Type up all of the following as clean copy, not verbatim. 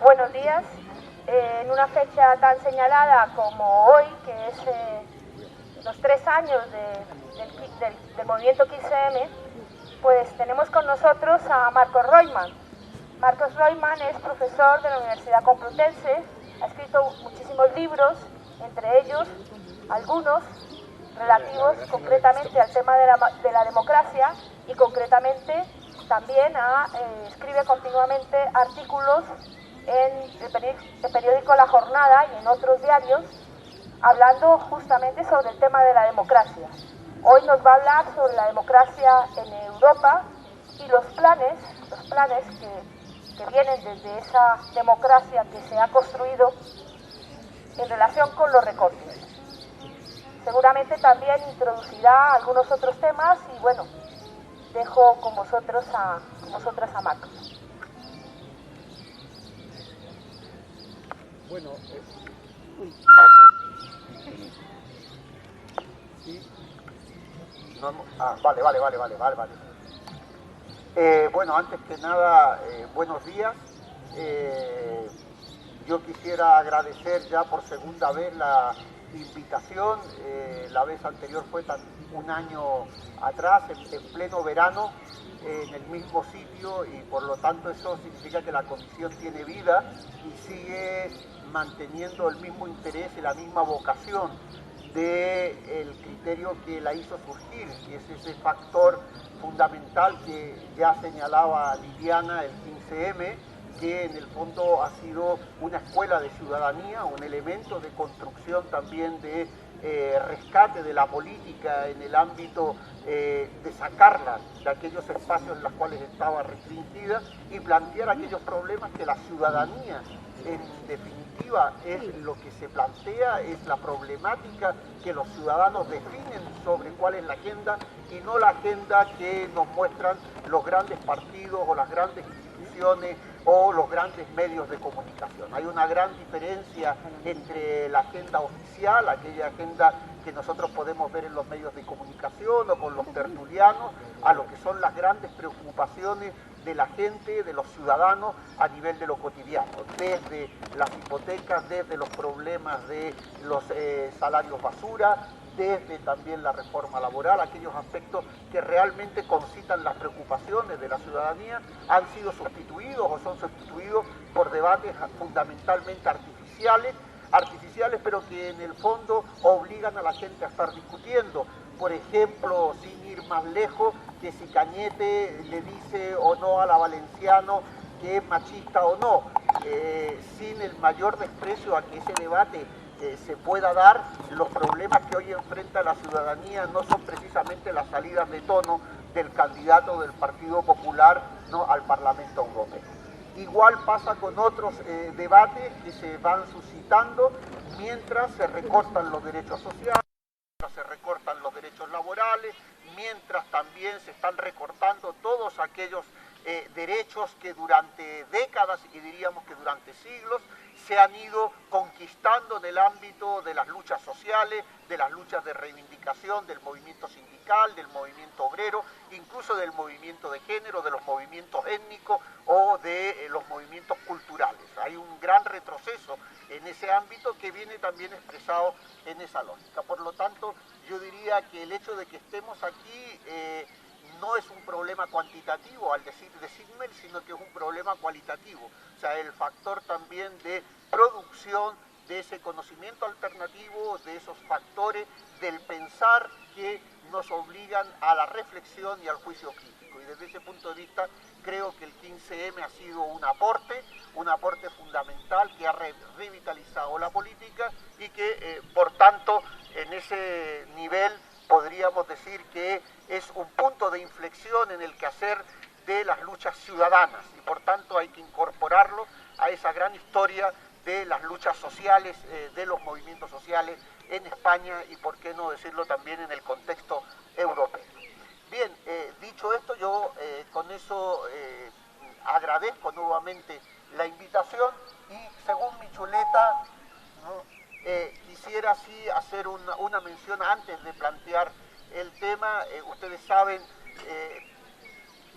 Buenos días. En una fecha tan señalada como hoy, que es los 3 años del movimiento 15M, pues tenemos con nosotros a Marcos Roitman. Marcos Roitman es profesor de la Universidad Complutense, ha escrito muchísimos libros, entre ellos algunos relativos concretamente al tema de la democracia y concretamente también escribe continuamente artículos en el periódico La Jornada y en otros diarios hablando justamente sobre el tema de la democracia. Hoy nos va a hablar sobre la democracia en Europa y los planes que vienen desde esa democracia que se ha construido en relación con los recortes. Seguramente también introducirá algunos otros temas y bueno, dejo con vosotras a Marcos. Bueno, vale. Bueno, antes que nada, buenos días. Yo quisiera agradecer ya por segunda vez la invitación. La vez anterior fue un año atrás, en pleno verano, en el mismo sitio, y por lo tanto eso significa que la comisión tiene vida y sigue manteniendo el mismo interés y la misma vocación del criterio que la hizo surgir, que es ese factor fundamental que ya señalaba Liliana, el 15M, que en el fondo ha sido una escuela de ciudadanía, un elemento de construcción también de rescate de la política en el ámbito de sacarla de aquellos espacios en los cuales estaba restringida y plantear aquellos problemas que la ciudadanía, en definitiva, es lo que se plantea, es la problemática que los ciudadanos definen sobre cuál es la agenda y no la agenda que nos muestran los grandes partidos o las grandes instituciones o los grandes medios de comunicación. Hay una gran diferencia entre la agenda oficial, aquella agenda que nosotros podemos ver en los medios de comunicación o con los tertulianos, a lo que son las grandes preocupaciones de la gente, de los ciudadanos a nivel de lo cotidiano, desde las hipotecas, desde los problemas de los salarios basura, desde también la reforma laboral, aquellos aspectos que realmente concitan las preocupaciones de la ciudadanía, han sido sustituidos o son sustituidos por debates fundamentalmente artificiales, pero que en el fondo obligan a la gente a estar discutiendo. Por ejemplo, sin ir más lejos, que si Cañete le dice o no a la Valenciano que es machista o no, sin el mayor desprecio a que ese debate se pueda dar, los problemas que hoy enfrenta la ciudadanía no son precisamente las salidas de tono del candidato del Partido Popular, ¿no?, al Parlamento Europeo. Igual pasa con otros debates que se van suscitando mientras se recortan los derechos sociales, mientras se recortan los derechos laborales, mientras también se están recortando todos aquellos derechos que durante décadas y diríamos que durante siglos se han ido conquistando en el ámbito de las luchas sociales, de las luchas de reivindicación, del movimiento sindical, del movimiento obrero, incluso del movimiento de género, de los movimientos étnicos o de los movimientos culturales. Hay un gran retroceso en ese ámbito que viene también expresado en esa lógica. Por lo tanto, yo diría que el hecho de que estemos aquí no es un problema cuantitativo al decir de Simmel, sino que es un problema cualitativo. O sea, el factor también de producción de ese conocimiento alternativo, de esos factores del pensar que nos obligan a la reflexión y al juicio crítico. Y desde ese punto de vista creo que el 15M ha sido un aporte fundamental que ha revitalizado la política y que, por tanto, en ese nivel podríamos decir que es un punto de inflexión en el quehacer de las luchas ciudadanas y por tanto hay que incorporarlo a esa gran historia de las luchas sociales, de los movimientos sociales en España y por qué no decirlo también en el contexto europeo. Bien, dicho esto, yo con eso agradezco nuevamente la invitación y según mi chuleta, ¿no?, quisiera sí hacer una mención antes de plantear el tema. Ustedes saben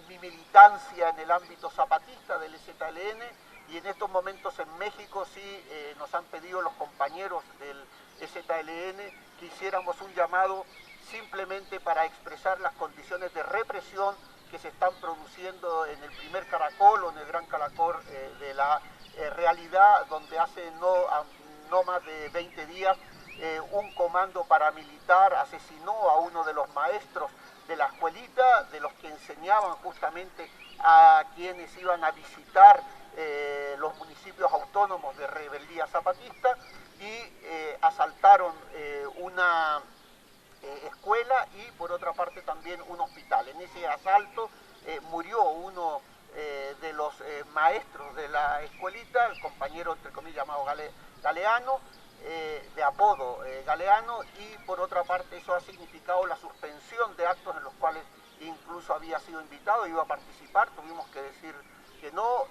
mi militancia en el ámbito zapatista del EZLN, y en estos momentos en México sí nos han pedido los compañeros del EZLN que hiciéramos un llamado simplemente para expresar las condiciones de represión que se están produciendo en el primer caracol o en el gran caracol de la realidad, donde hace no más de 20 días un comando paramilitar asesinó a uno de los maestros de la escuelita, de los que enseñaban justamente a quienes iban a visitar los municipios autónomos de rebeldía zapatista, y asaltaron una escuela y por otra parte también un hospital. En ese asalto murió uno de los maestros de la escuelita, el compañero entre comillas llamado Galeano, de apodo Galeano, y por otra parte eso ha significado la suspensión de actos en los cuales incluso había sido invitado, iba a participar, tuvimos que decir que no,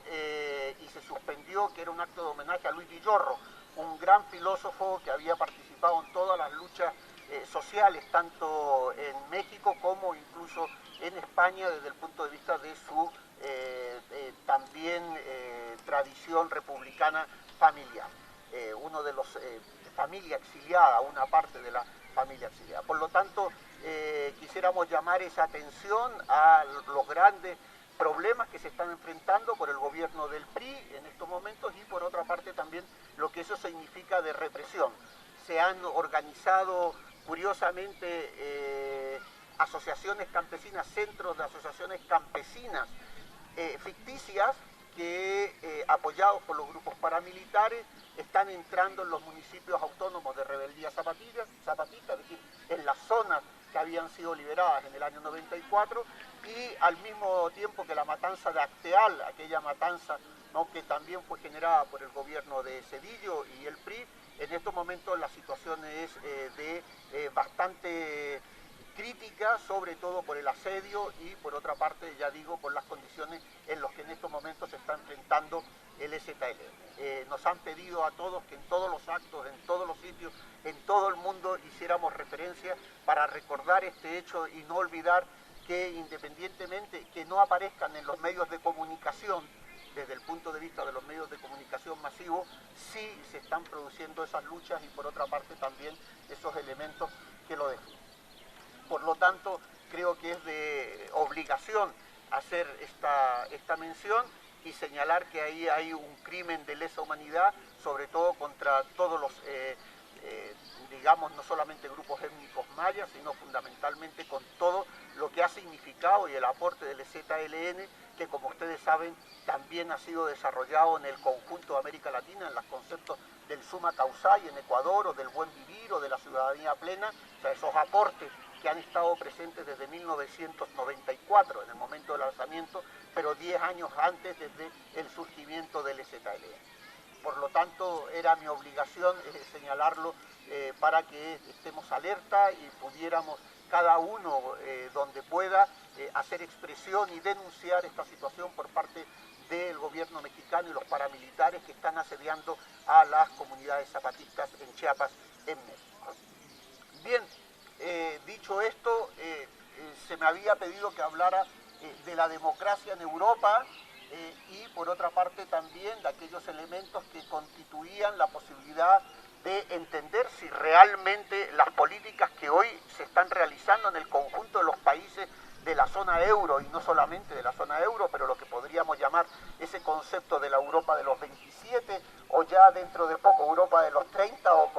y se suspendió, que era un acto de homenaje a Luis Villorro, un gran filósofo que había participado en todas las luchas sociales, tanto en México como incluso en España, desde el punto de vista de su también tradición republicana familiar. Uno de los familia exiliada, una parte de la familia exiliada. Por lo tanto, quisiéramos llamar esa atención a los grandes problemas que se están enfrentando por el gobierno del PRI en estos momentos y por otra parte también lo que eso significa de represión. Se han organizado curiosamente asociaciones campesinas, centros de asociaciones campesinas ficticias que apoyados por los grupos paramilitares están entrando en los municipios autónomos de rebeldía zapatista, es decir, en las zonas que habían sido liberadas en el año 94, y al mismo tiempo que la matanza de Acteal, aquella matanza, ¿no?, que también fue generada por el gobierno de Zedillo y el PRI, en estos momentos la situación es de bastante crítica, sobre todo por el asedio y por otra parte, ya digo, por las condiciones en las que en estos momentos se está enfrentando el EZLN. Nos han pedido a todos que en todos los actos, en todos los sitios, en todo el mundo hiciéramos referencia para recordar este hecho y no olvidar que independientemente que no aparezcan en los medios de comunicación, desde el punto de vista de los medios de comunicación masivos, sí se están produciendo esas luchas y por otra parte también esos elementos que lo definen. Por lo tanto, creo que es de obligación hacer esta mención y señalar que ahí hay un crimen de lesa humanidad, sobre todo contra todos los, digamos, no solamente grupos étnicos mayas, sino fundamentalmente con todo lo que ha significado y el aporte del EZLN, que como ustedes saben también ha sido desarrollado en el conjunto de América Latina, en los conceptos del summa causale en Ecuador, o del buen vivir, o de la ciudadanía plena, o sea, esos aportes que han estado presentes desde 1994, en el momento del lanzamiento, pero 10 años antes, desde el surgimiento del EZLN. Por lo tanto, era mi obligación señalarlo para que estemos alerta y pudiéramos cada uno donde pueda hacer expresión y denunciar esta situación por parte del gobierno mexicano y los paramilitares que están asediando a las comunidades zapatistas en Chiapas, en México. Bien, dicho esto, se me había pedido que hablara de la democracia en Europa y por otra parte también de aquellos elementos que constituían la posibilidad de entender si realmente las políticas que hoy se están realizando en el conjunto de los países de la zona euro, y no solamente de la zona euro, pero lo que podríamos llamar ese concepto de la Europa de los 27, o ya dentro de poco Europa de los 30, o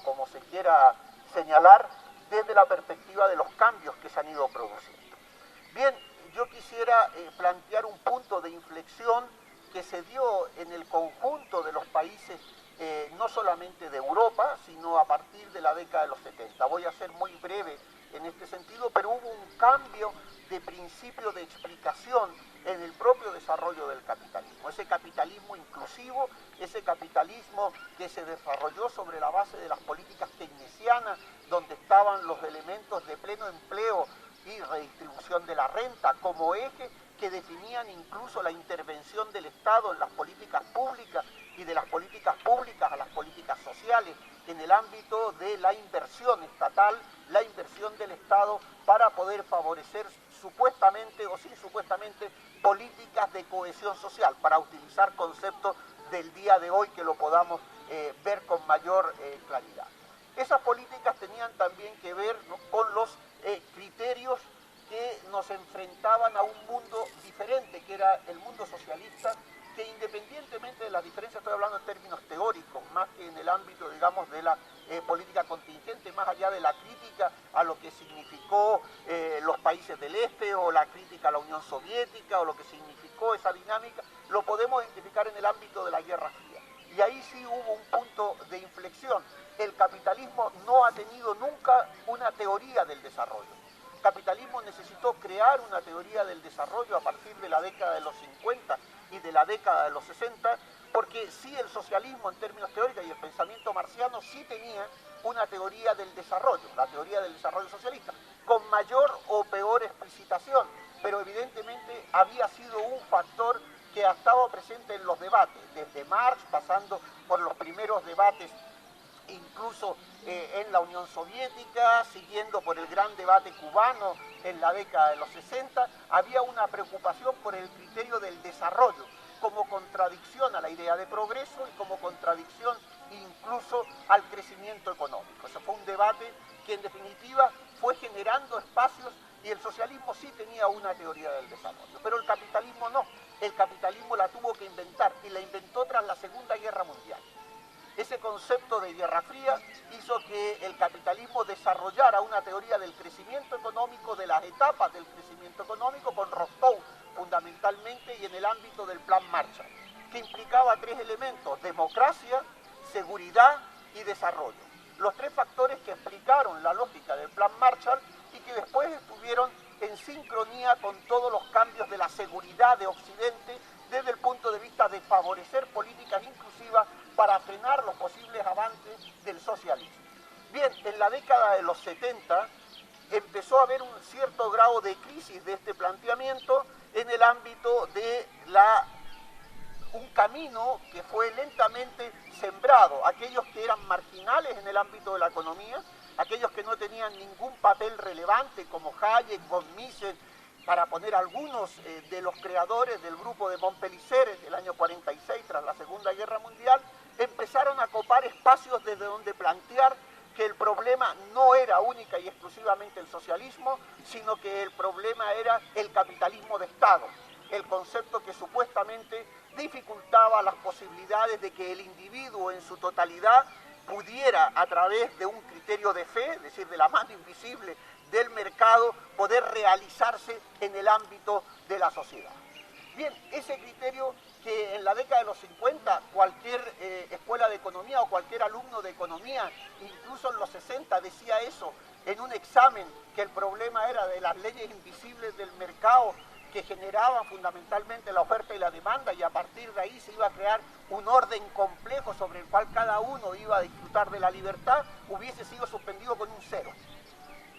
como se quiera señalar, desde la perspectiva de los cambios que se han ido produciendo. Bien, yo quisiera plantear un punto de inflexión que se dio en el conjunto de los países, no solamente de Europa, sino a partir de la década de los 70. Voy a ser muy breve en este sentido, pero hubo un cambio de principio de explicación en el propio desarrollo del capitalismo. Ese capitalismo inclusivo, ese capitalismo que se desarrolló sobre la base de las políticas keynesianas, donde estaban los elementos de pleno empleo y redistribución de la renta como eje que definían incluso la intervención del Estado en las políticas públicas y de las políticas públicas a las políticas sociales en el ámbito de la inversión estatal, la inversión del Estado para poder favorecer supuestamente o sin supuestamente políticas de cohesión social, para utilizar conceptos del día de hoy que lo podamos ver con mayor claridad. Esas políticas tenían también que ver, ¿no?, con los criterios que nos enfrentaban a un mundo diferente, que era el mundo socialista, que independientemente de las diferencias, estoy hablando en términos teóricos, más que en el ámbito, digamos, de la política contingente, más allá de la crítica a lo que significó los países del Este, o la crítica a la Unión Soviética, o lo que significó esa dinámica, lo podemos identificar en el ámbito de la Guerra Fría. Y ahí sí hubo un punto de inflexión. El capitalismo no ha tenido nunca una teoría del desarrollo. El capitalismo necesitó crear una teoría del desarrollo a partir de la década de los 50 y de la década de los 60, porque sí, el socialismo en términos teóricos y el pensamiento marxiano sí tenía una teoría del desarrollo, la teoría del desarrollo socialista, con mayor o peor explicitación, pero evidentemente había sido un factor que ha estado presente en los debates, desde Marx, pasando por los primeros debates incluso en la Unión Soviética, siguiendo por el gran debate cubano en la década de los 60, había una preocupación por el criterio del desarrollo, como contradicción a la idea de progreso y como contradicción incluso al crecimiento económico. Ese fue un debate que en definitiva fue generando espacios, y el socialismo sí tenía una teoría del desarrollo, pero el capitalismo no. El capitalismo la tuvo que inventar, y la inventó tras la Segunda Guerra Mundial. Ese concepto de Guerra Fría hizo que el capitalismo desarrollara una teoría del crecimiento económico, de las etapas del crecimiento económico, con Rostov fundamentalmente, y en el ámbito del Plan Marshall, que implicaba tres elementos: democracia, seguridad y desarrollo. Los tres factores que explicaron la lógica del Plan Marshall y que después estuvieron en sincronía con todos los cambios de la seguridad de Occidente, desde el punto de vista de favorecer políticas inclusivas para frenar los posibles avances del socialismo. Bien, en la década de los 70 empezó a haber un cierto grado de crisis de este planteamiento en el ámbito de un camino que fue lentamente sembrado. Aquellos que eran marginales en el ámbito de la economía, aquellos que no tenían ningún papel relevante, como Hayek, von Mises, para poner algunos de los creadores del grupo de Montpellier del año 46 tras la Segunda Guerra Mundial, empezaron a copar espacios desde donde plantear que el problema no era única y exclusivamente el socialismo, sino que el problema era el capitalismo de Estado, el concepto que supuestamente dificultaba las posibilidades de que el individuo en su totalidad pudiera, a través de un criterio de fe, es decir, de la mano invisible del mercado, poder realizarse en el ámbito de la sociedad. Bien, ese criterio que en la década de los 50 cualquier escuela de economía o cualquier alumno de economía, incluso en los 60, decía eso en un examen, que el problema era de las leyes invisibles del mercado que generaban fundamentalmente la oferta y la demanda, y a partir de ahí se iba a crear un orden complejo sobre el cual cada uno iba a disfrutar de la libertad, hubiese sido suspendido con un 0.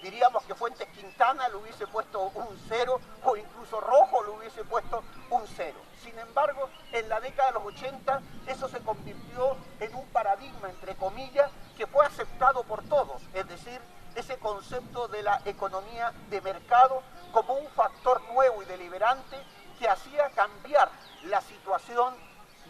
Diríamos que Fuentes Quintana le hubiese puesto un 0, o incluso Rojo le hubiese puesto un 0. Sin embargo, en la década de los 80 eso se convirtió en un paradigma, entre comillas, que fue aceptado por todos, es decir, ese concepto de la economía de mercado como un factor nuevo y deliberante que hacía cambiar la situación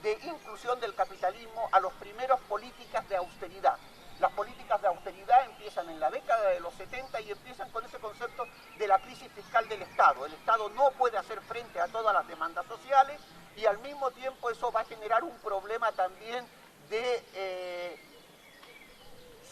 de inclusión del capitalismo a las primeras políticas de austeridad. Las políticas de austeridad empiezan en la década de los 70 y empiezan con ese concepto de la crisis fiscal del Estado. El Estado no puede hacer frente a todas las demandas sociales, y al mismo tiempo eso va a generar un problema también de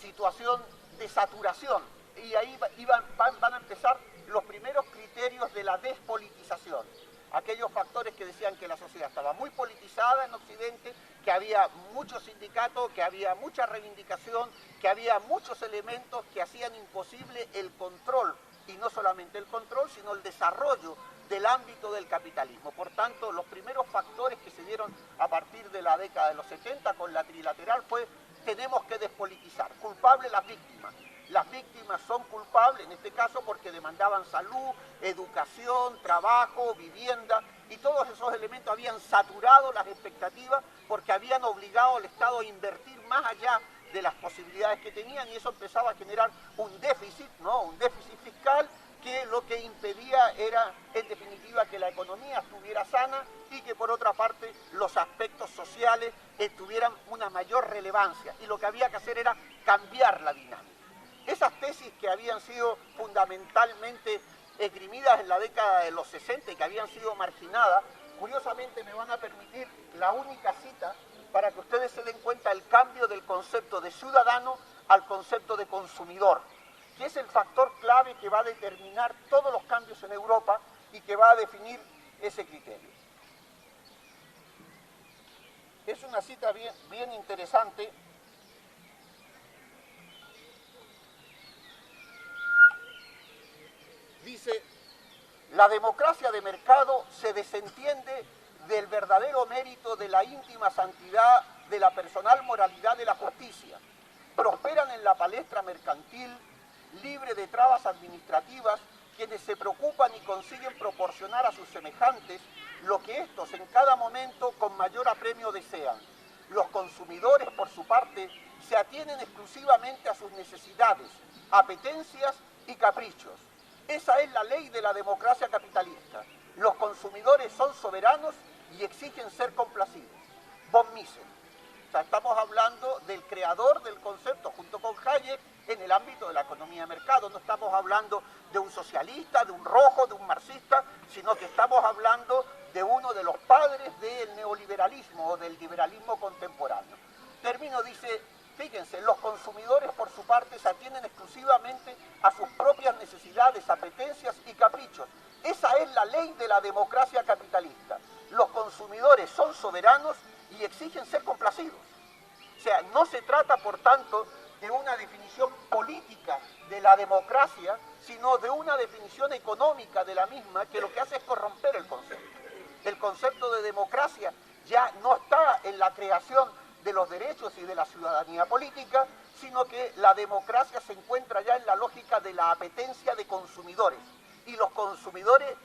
situación de saturación. Y ahí van a empezar los primeros criterios de la despolitización. Aquellos factores que decían que la sociedad estaba muy politizada en Occidente, que había muchos sindicatos, que había mucha reivindicación, que había muchos elementos que hacían imposible el control, y no solamente el control, sino el desarrollo del ámbito del capitalismo. Por tanto, los primeros factores que se dieron a partir de la década de los 70 con la trilateral fue: tenemos que despolitizar. Culpables las víctimas. Las víctimas son culpables en este caso porque demandaban salud, educación, trabajo, vivienda, y todos esos elementos habían saturado las expectativas porque habían obligado al Estado a invertir más allá de las posibilidades que tenían, y eso empezaba a generar un déficit, ¿no? Un déficit fiscal que lo que impedía era, en definitiva, que la economía estuviera sana y que, por otra parte, los aspectos sociales tuvieran una mayor relevancia. Y lo que había que hacer era cambiar la dinámica. Esas tesis que habían sido fundamentalmente esgrimidas en la década de los 60 y que habían sido marginadas, curiosamente me van a permitir la única cita para que ustedes se den cuenta del cambio del concepto de ciudadano al concepto de consumidor, que es el factor clave que va a determinar todos los cambios en Europa y que va a definir ese criterio. Es una cita bien interesante. Dice: la democracia de mercado se desentiende del verdadero mérito de la íntima santidad de la personal moralidad de la justicia. Prosperan en la palestra mercantil, libre de trabas administrativas, quienes se preocupan y consiguen proporcionar a sus semejantes lo que éstos en cada momento con mayor apremio desean. Los consumidores, por su parte, se atienen exclusivamente a sus necesidades, apetencias y caprichos. Esa es la ley de la democracia capitalista. Los consumidores son soberanos y exigen ser complacidos. Von Mises. O sea, estamos hablando del creador del concepto junto con Hayek en el ámbito de la economía de mercado. No estamos hablando de un socialista, de un rojo, de un marxista, sino que estamos hablando de uno de los padres del neoliberalismo o del liberalismo contemporáneo. Termino, dice: fíjense, los consumidores por su parte se atienden exclusivamente a sus propias necesidades, apetencias y caprichos. Esa es la ley de la democracia capitalista. Los consumidores son soberanos y exigen ser complacidos. O sea, no se trata, por tanto, de una definición política de la democracia, sino de una definición económica de la misma, que lo que hace es corromper el concepto. El concepto de democracia ya no está en la creación de los derechos y de la ciudadanía política, sino que la democracia se encuentra ya en la lógica de la apetencia de consumidores. Y los consumidores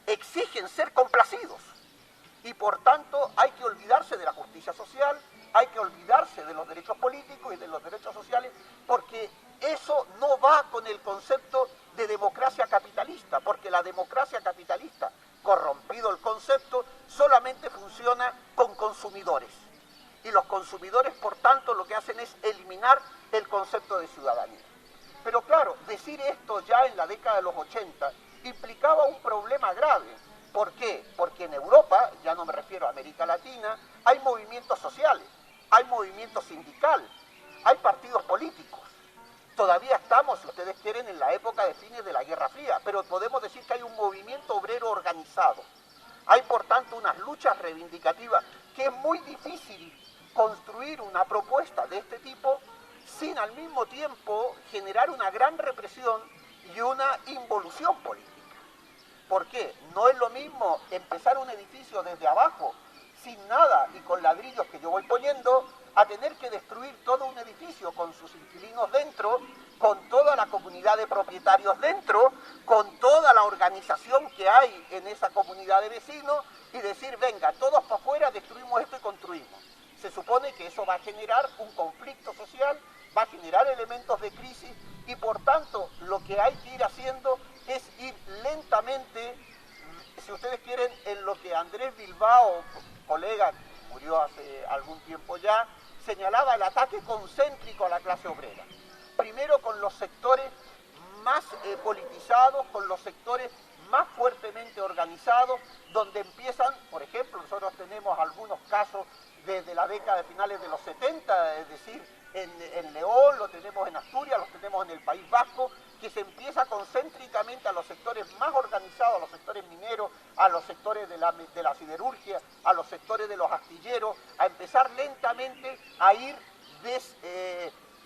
exigen ser complacidos. Y por tanto hay que olvidarse de la justicia social, hay que olvidarse de los derechos políticos y de los derechos sociales, porque eso no va con el concepto de democracia capitalista, porque la democracia capitalista, corrompido el concepto, solamente funciona con consumidores. Y los consumidores, por tanto, lo que hacen es eliminar el concepto de ciudadanía. Pero claro, decir esto ya en la década de los 80 implicaba un problema grave. ¿Por qué? Porque en Europa, ya no me refiero a América Latina, hay movimientos sociales, hay movimientos sindicales, hay partidos políticos. Todavía estamos, si ustedes quieren, en la época de fines de la Guerra Fría, pero podemos decir que hay un movimiento obrero organizado. Hay, por tanto, unas luchas reivindicativas que es muy difícil construir una propuesta de este tipo sin al mismo tiempo generar una gran represión y una involución política. ¿Por qué? No es lo mismo empezar un edificio desde abajo, sin nada y con ladrillos que yo voy poniendo, a tener que destruir todo un edificio con sus inquilinos dentro, con toda la comunidad de propietarios dentro, con toda la organización que hay en esa comunidad de vecinos y decir: venga, todos para afuera, destruimos esto y construimos. Se supone que eso va a generar un conflicto social, va a generar elementos de crisis y por tanto lo que hay que ir haciendo es ir lentamente, si ustedes quieren, en lo que Andrés Bilbao, colega que murió hace algún tiempo ya, señalaba el ataque concéntrico a la clase obrera. Primero con los sectores más politizados, con los sectores más fuertemente organizados, donde empiezan, por ejemplo, nosotros tenemos algunos casos desde la década de finales de los 70, es decir, en León, lo tenemos en Asturias, lo tenemos en el País Vasco, que se empieza concéntricamente a los sectores más organizados, a los sectores mineros, a los sectores de la siderurgia, a los sectores de los astilleros, a empezar lentamente a ir,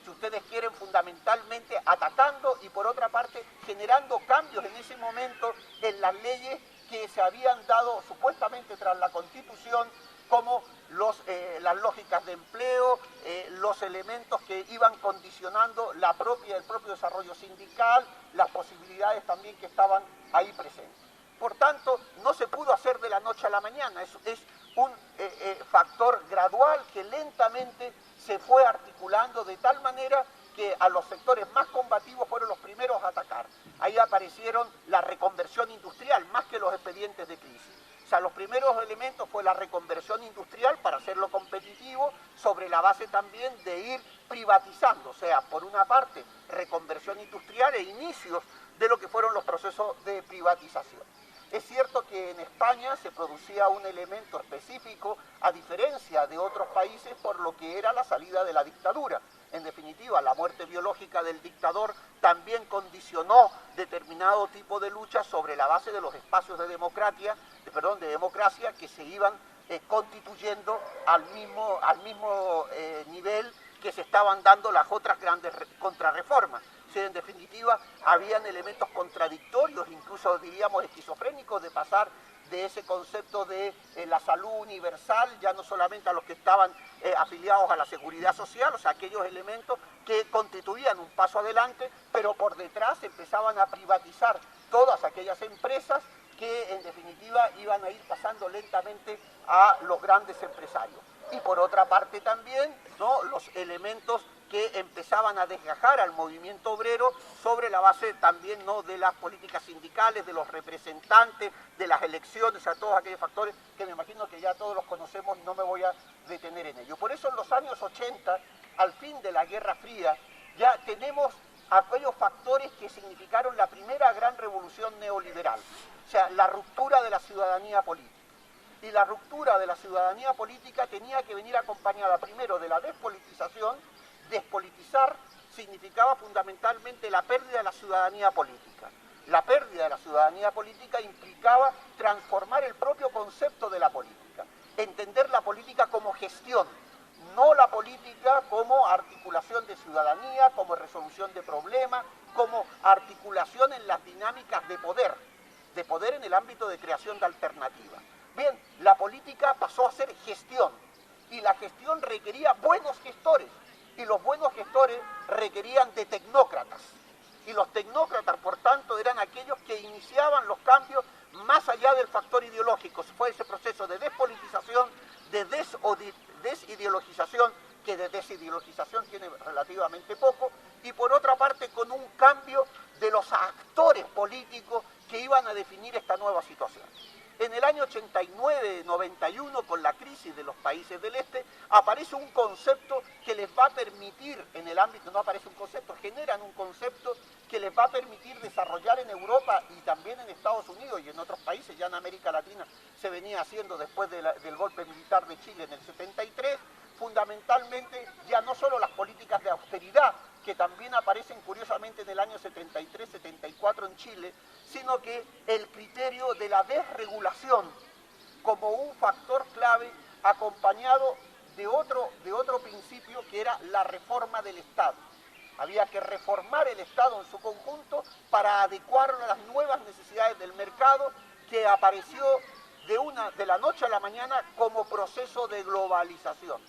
si ustedes quieren, fundamentalmente atacando y por otra parte generando cambios en ese momento en las leyes que se habían dado supuestamente tras la Constitución, como las lógicas de empleo, los elementos que iban condicionando el propio desarrollo sindical, las posibilidades también que estaban ahí presentes. Por tanto, no se pudo hacer de la noche a la mañana, es un factor gradual que lentamente se fue articulando de tal manera que a los sectores más combativos fueron los primeros a atacar. ahí aparecieron la reconversión industrial, más que los expedientes de crisis. O sea, los primeros elementos fue la reconversión industrial para hacerlo competitivo, sobre la base también de ir privatizando, o sea, por una parte, reconversión industrial e inicios de lo que fueron los procesos de privatización. Es cierto que en España se producía un elemento específico, a diferencia de otros países, por lo que era la salida de la dictadura. En definitiva, la muerte biológica del dictador también condicionó determinado tipo de lucha sobre la base de los espacios de democracia que se iban constituyendo al mismo nivel que se estaban dando las otras grandes contrarreformas. O sea, en definitiva, habían elementos contradictorios, incluso diríamos esquizofrénicos, de pasar de ese concepto de la salud universal, ya no solamente a los que estaban afiliados a la seguridad social, o sea, aquellos elementos que constituían un paso adelante, pero por detrás empezaban a privatizar todas aquellas empresas que en definitiva iban a ir pasando lentamente a los grandes empresarios. Y por otra parte también, ¿no?, los elementos que empezaban a desgajar al movimiento obrero sobre la base también, ¿no?, de las políticas sindicales, de los representantes, de las elecciones, o sea, todos aquellos factores que me imagino que ya todos los conocemos y no me voy a detener en ello. Por eso en los años 80, al fin de la Guerra Fría, ya tenemos aquellos factores que significaron la primera gran revolución neoliberal, o sea, la ruptura de la ciudadanía política. Y la ruptura de la ciudadanía política tenía que venir acompañada primero de la despolitización. Despolitizar significaba fundamentalmente la pérdida de la ciudadanía política. La pérdida de la ciudadanía política implicaba transformar el propio concepto de la política, entender la política como gestión, no la política como articulación de ciudadanía, como resolución de problemas, como articulación en las dinámicas de poder en el ámbito de creación de alternativas. Bien, la política pasó a ser gestión, y la gestión requería buenos gestores, y los buenos gestores requerían de tecnócratas. Y los tecnócratas, por tanto, eran aquellos que iniciaban los cambios más allá del factor ideológico. Fue ese proceso de despolitización, de desideologización, que de desideologización tiene relativamente poco, y por otra parte con un cambio de los actores políticos que iban a definir esta nueva situación. En el año 89-91, con la crisis de los países del este, aparece un concepto que les va a permitir, en el ámbito, no aparece un concepto, generan un concepto que les va a permitir desarrollar en Europa y también en Estados Unidos y en otros países, ya en América Latina se venía haciendo después del golpe militar de Chile en el 73, fundamentalmente ya no solo las políticas de austeridad, que también aparecen curiosamente en el año 73-74 en Chile, sino que el criterio de la desregulación como un factor clave acompañado de otro principio que era la reforma del Estado. Había que reformar el Estado en su conjunto para adecuarlo a las nuevas necesidades del mercado que apareció de la noche a la mañana como proceso de globalización.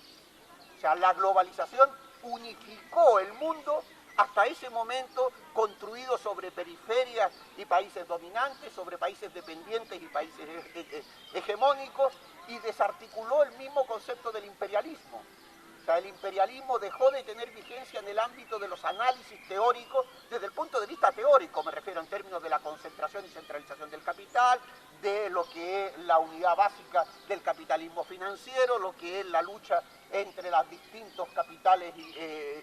O sea, la globalización unificó el mundo hasta ese momento construido sobre periferias y países dominantes, sobre países dependientes y países hegemónicos, y desarticuló el mismo concepto del imperialismo. O sea, el imperialismo dejó de tener vigencia en el ámbito de los análisis teóricos, desde el punto de vista teórico, me refiero en términos de la concentración y centralización del capital, de lo que es la unidad básica del capitalismo financiero, lo que es la lucha entre los distintos capitales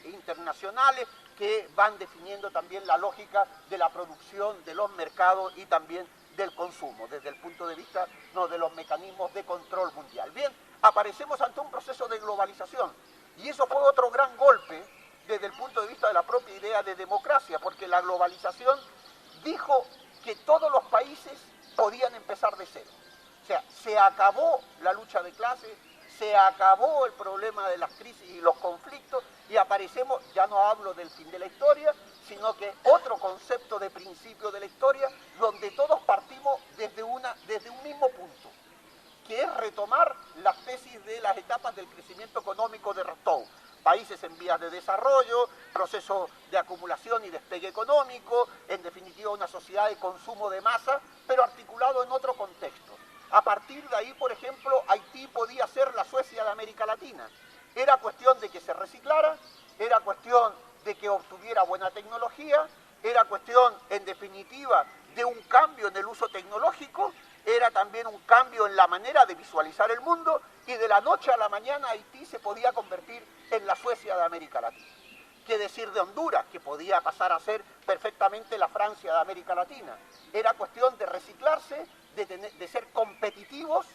internacionales que van definiendo también la lógica de la producción, de los mercados y también del consumo, desde el punto de vista de los mecanismos de control mundial. Bien, aparecemos ante un proceso de globalización y eso fue otro gran golpe desde el punto de vista de la propia idea de democracia, porque la globalización dijo que todos los países podían empezar de cero. O sea, se acabó la lucha de clases, se acabó el problema de las crisis y los conflictos y aparecemos, ya no hablo del fin de la historia, sino que otro concepto de principio de la historia donde todos partimos desde un mismo punto, que es retomar las tesis de las etapas del crecimiento económico de Rostow. Países en vías de desarrollo, procesos de acumulación y despegue económico, en definitiva una sociedad de consumo de masa, pero articulado en otro contexto. A partir de ahí, por ejemplo, Haití podía ser la Suecia de América Latina. Era cuestión de que se reciclara, era cuestión de que obtuviera buena tecnología era cuestión, en definitiva, de un cambio en el uso tecnológico, era también un cambio en la manera de visualizar el mundo, y de la noche a la mañana Haití se podía convertir en la Suecia de América Latina. ¿Qué decir de Honduras, que podía pasar a ser perfectamente la Francia de América Latina? Era cuestión de reciclarse, de ser competitivos,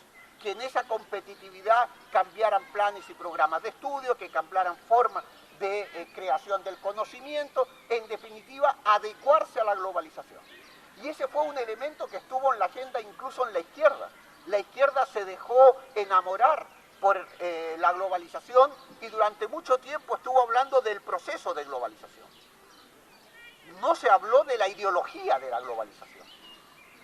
que en esa competitividad cambiaran planes y programas de estudio, que cambiaran formas de creación del conocimiento, en definitiva, adecuarse a la globalización. Y ese fue un elemento que estuvo en la agenda incluso en la izquierda. La izquierda se dejó enamorar por la globalización y durante mucho tiempo estuvo hablando del proceso de globalización. No se habló de la ideología de la globalización,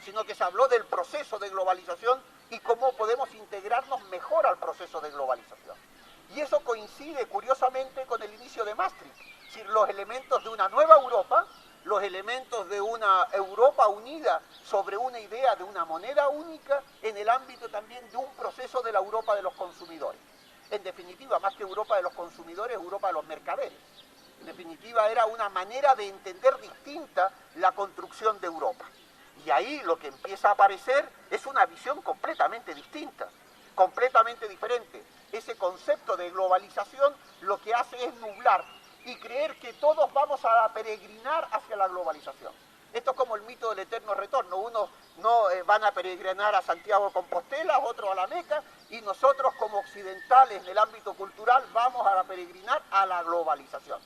sino que se habló del proceso de globalización y cómo podemos integrarnos mejor al proceso de globalización. Y eso coincide curiosamente con el inicio de Maastricht, es decir, los elementos de una nueva Europa, los elementos de una Europa unida sobre una idea de una moneda única en el ámbito también de un proceso de la Europa de los consumidores. En definitiva, más que Europa de los consumidores, Europa de los mercaderes. En definitiva, era una manera de entender distinta la construcción de Europa. Y ahí lo que empieza a aparecer es una visión completamente distinta, completamente diferente. Ese concepto de globalización lo que hace es nublar y creer que todos vamos a peregrinar hacia la globalización. Esto es como el mito del eterno retorno. Unos no van a peregrinar a Santiago de Compostela, otros a la Meca, y nosotros como occidentales en el ámbito cultural vamos a peregrinar a la globalización.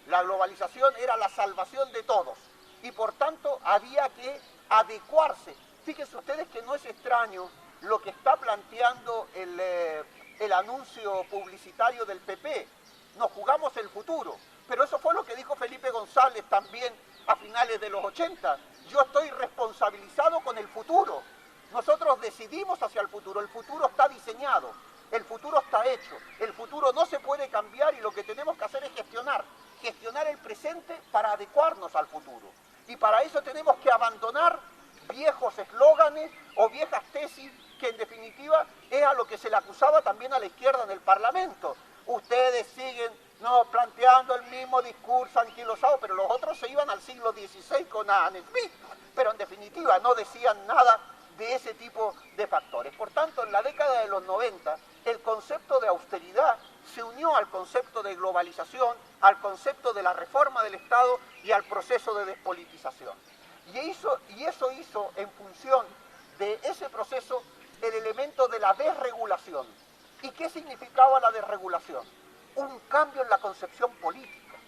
La globalización era la salvación de todos y por tanto había que adecuarse. Fíjense ustedes que no es extraño lo que está planteando el anuncio publicitario del PP. Nos jugamos el futuro, pero eso fue lo que dijo Felipe González también a finales de los 80. Yo estoy responsabilizado con el futuro. Nosotros decidimos hacia el futuro está diseñado, el futuro está hecho, el futuro no se puede cambiar y lo que tenemos que hacer es gestionar el presente para adecuarnos al futuro. Y para eso tenemos que abandonar viejos eslóganes o viejas tesis que en definitiva es a lo que se le acusaba también a la izquierda en el Parlamento. Ustedes siguen planteando el mismo discurso anquilosado, pero los otros se iban al siglo XVI con Adam Smith, pero en definitiva no decían nada de ese tipo de factores. Por tanto, en la década de los 90, el concepto de austeridad se unió al concepto de globalización, al concepto de la reforma del Estado y al proceso de despolitización. Y eso hizo, en función de ese proceso, el elemento de la desregulación. ¿Y qué significaba la desregulación? Un cambio en la concepción política.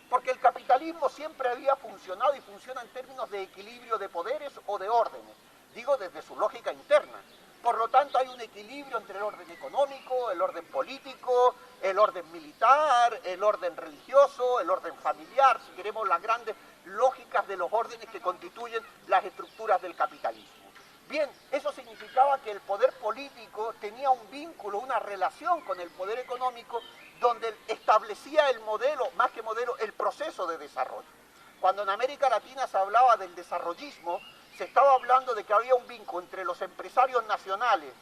Porque el capitalismo siempre había funcionado y funciona en términos de equilibrio de poderes o de órdenes. Digo desde su lógica interna. Por lo tanto, hay un equilibrio entre el orden económico, el orden político, el orden militar, el orden religioso, el orden familiar, si queremos las grandes lógicas de los órdenes que constituyen las estructuras del capitalismo. Bien, eso significaba que el poder político tenía un vínculo, una relación con el poder económico, donde establecía el modelo, más que modelo, el proceso de desarrollo. Cuando en América Latina se hablaba del desarrollismo, se estaba hablando de que había un vínculo entre los empresarios nacionales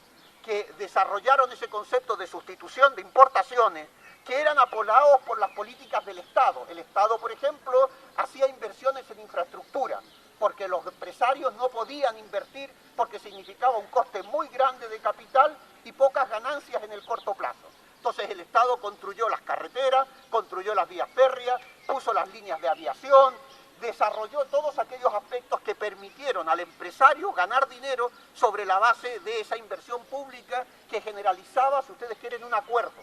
que desarrollaron ese concepto de sustitución de importaciones, que eran apoyados por las políticas del Estado. El Estado, por ejemplo, hacía inversiones en infraestructura, porque los empresarios no podían invertir porque significaba un coste muy grande de capital y pocas ganancias en el corto plazo. Entonces el Estado construyó las carreteras, construyó las vías férreas, puso las líneas de aviación, desarrolló todos aquellos aspectos que permitieron al empresario ganar dinero sobre la base de esa inversión pública que generalizaba, si ustedes quieren, un acuerdo.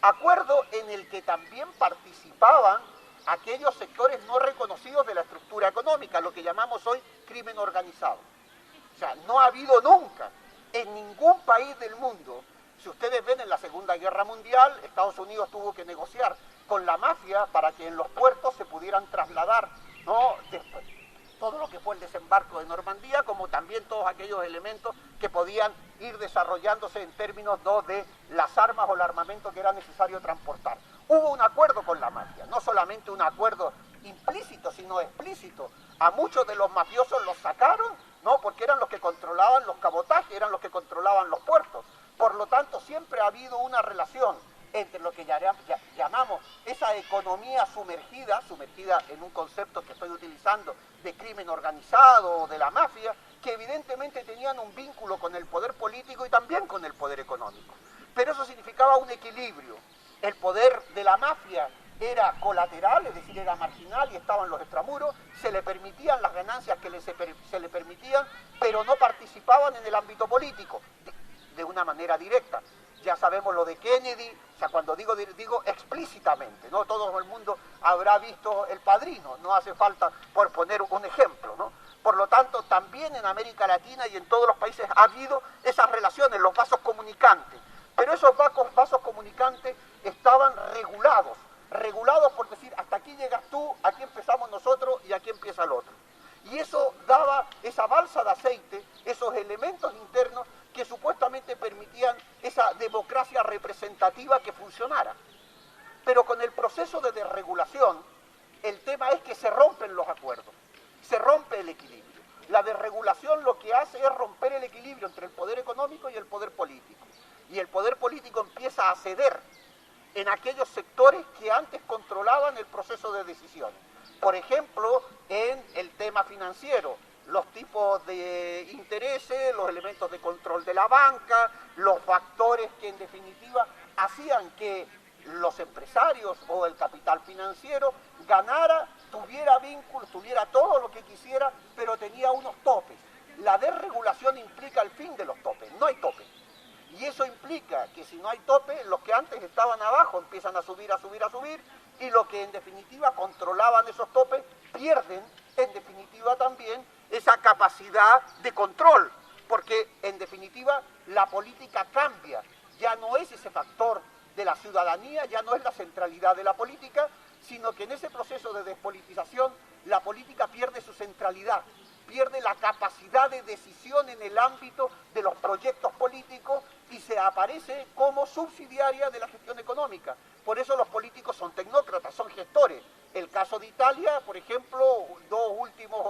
Acuerdo en el que también participaban aquellos sectores no reconocidos de la estructura económica, lo que llamamos hoy crimen organizado. O sea, no ha habido nunca en ningún país del mundo, si ustedes ven en la Segunda Guerra Mundial, Estados Unidos tuvo que negociar con la mafia para que en los puertos se pudieran trasladar, ¿no?, después, todo lo que fue el desembarco de Normandía, como también todos aquellos elementos que podían ir desarrollándose en términos, ¿no?, de las armas o el armamento que era necesario transportar. Hubo un acuerdo con la mafia, no solamente un acuerdo implícito, sino explícito. A muchos de los mafiosos los sacaron, ¿no?, porque eran los que controlaban los cabotajes, eran los que controlaban los puertos. Por lo tanto, siempre ha habido una relación entre lo que llamamos esa economía sumergida en un concepto que estoy utilizando de crimen organizado o de la mafia, que evidentemente tenían un vínculo con el poder político y también con el poder económico. Pero eso significaba un equilibrio. El poder de la mafia era colateral, es decir, era marginal y estaban los extramuros, se le permitían las ganancias que se le permitían, pero no participaban en el ámbito político de una manera directa. Ya sabemos lo de Kennedy, o sea, cuando digo explícitamente, ¿no? Todo el mundo habrá visto El Padrino, no hace falta por poner un ejemplo, ¿no? Por lo tanto, también en América Latina y en todos los países ha habido esas relaciones, los vasos comunicantes, pero esos vasos comunicantes estaban regulados por decir, hasta aquí llegas tú, aquí empezamos nosotros y aquí empieza el otro. Y eso daba esa balsa de aceite, esos elementos internos que supuestamente permitían esa democracia representativa que funcionara. Pero con el proceso de desregulación, el tema es que se rompen los acuerdos, se rompe el equilibrio. La desregulación lo que hace es romper el equilibrio entre el poder económico y el poder político. Y el poder político empieza a ceder en aquellos sectores que antes controlaban el proceso de decisiones. Por ejemplo, en el tema financiero, los tipos de intereses, los elementos de control de la banca, los factores que en definitiva hacían que los empresarios o el capital financiero ganara, tuviera vínculos, tuviera todo lo que quisiera, pero tenía unos topes. La desregulación implica el fin de los topes, no hay topes. Y eso implica que si no hay tope, los que antes estaban abajo empiezan a subir, y los que en definitiva controlaban esos topes pierden en definitiva también esa capacidad de control, porque en definitiva la política cambia, ya no es ese factor de la ciudadanía, ya no es la centralidad de la política, sino que en ese proceso de despolitización la política pierde su centralidad, pierde la capacidad de decisión en el ámbito de los proyectos políticos y se aparece como subsidiaria de la gestión económica. Por eso los políticos son tecnócratas, son gestores. El caso de Italia, por ejemplo,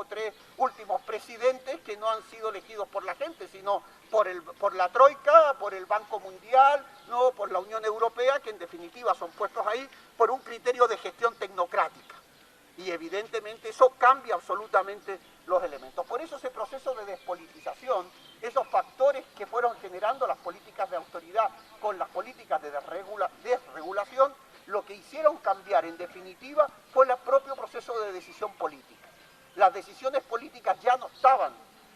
tres últimos presidentes que no han sido elegidos por la gente, sino por la Troika, por el Banco Mundial, no por la Unión Europea, que en definitiva son puestos ahí por un criterio de gestión tecnocrática. Y evidentemente eso cambia absolutamente los elementos. Por eso ese proceso de despolitización, esos factores que fueron generando las políticas de autoridad con las políticas de desregulación, lo que hicieron cambiar en definitiva fue el propio proceso de decisión política. Las decisiones políticas ya no estaban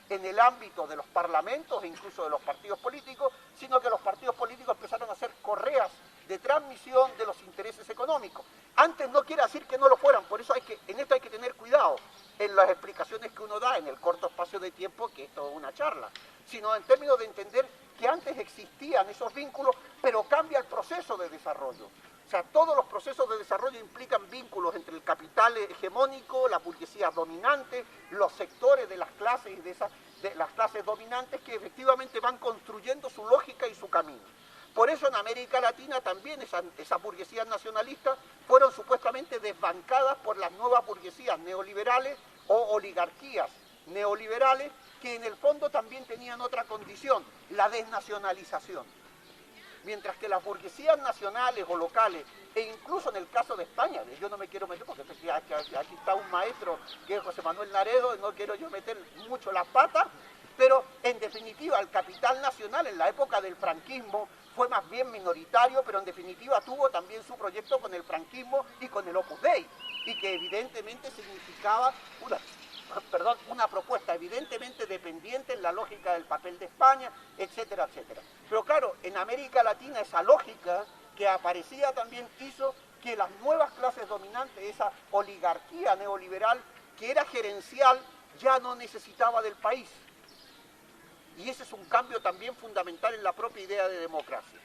en el ámbito de los parlamentos e incluso de los partidos políticos, sino que los partidos políticos empezaron a ser correas de transmisión de los intereses económicos. Antes no quiere decir que no lo fueran, por eso en esto hay que tener cuidado en las explicaciones que uno da en el corto espacio de tiempo, que es toda una charla, sino en términos de entender que antes existían esos vínculos, pero cambia el proceso de desarrollo. O sea, todos los procesos de desarrollo implican vínculos entre el capital hegemónico, la burguesía dominante, los sectores de las clases y de las clases dominantes que efectivamente van construyendo su lógica y su camino. Por eso en América Latina también esas burguesías nacionalistas fueron supuestamente desbancadas por las nuevas burguesías neoliberales o oligarquías neoliberales que en el fondo también tenían otra condición, la desnacionalización. Mientras que las burguesías nacionales o locales, e incluso en el caso de España, yo no me quiero meter porque aquí está un maestro que es José Manuel Naredo, no quiero yo meter mucho las patas, pero en definitiva el capital nacional en la época del franquismo fue más bien minoritario, pero en definitiva tuvo también su proyecto con el franquismo y con el Opus Dei, y que evidentemente significaba una propuesta evidentemente dependiente en la lógica del papel de España, etcétera, etcétera. Pero claro, en América Latina esa lógica que aparecía también hizo que las nuevas clases dominantes, esa oligarquía neoliberal que era gerencial, ya no necesitaba del país. Y ese es un cambio también fundamental en la propia idea de democracia.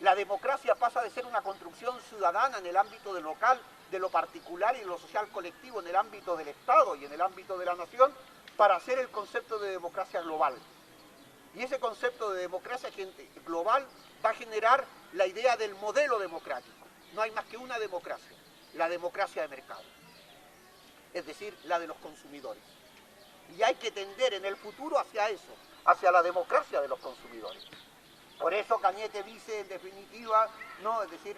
La democracia pasa de ser una construcción ciudadana en el ámbito de local, de lo particular y de lo social colectivo, en el ámbito del Estado y en el ámbito de la nación, para ser el concepto de democracia global. Y ese concepto de democracia global va a generar la idea del modelo democrático. No hay más que una democracia, la democracia de mercado, es decir, la de los consumidores. Y hay que tender en el futuro hacia eso, hacia la democracia de los consumidores. Por eso Cañete dice, en definitiva, no, es decir,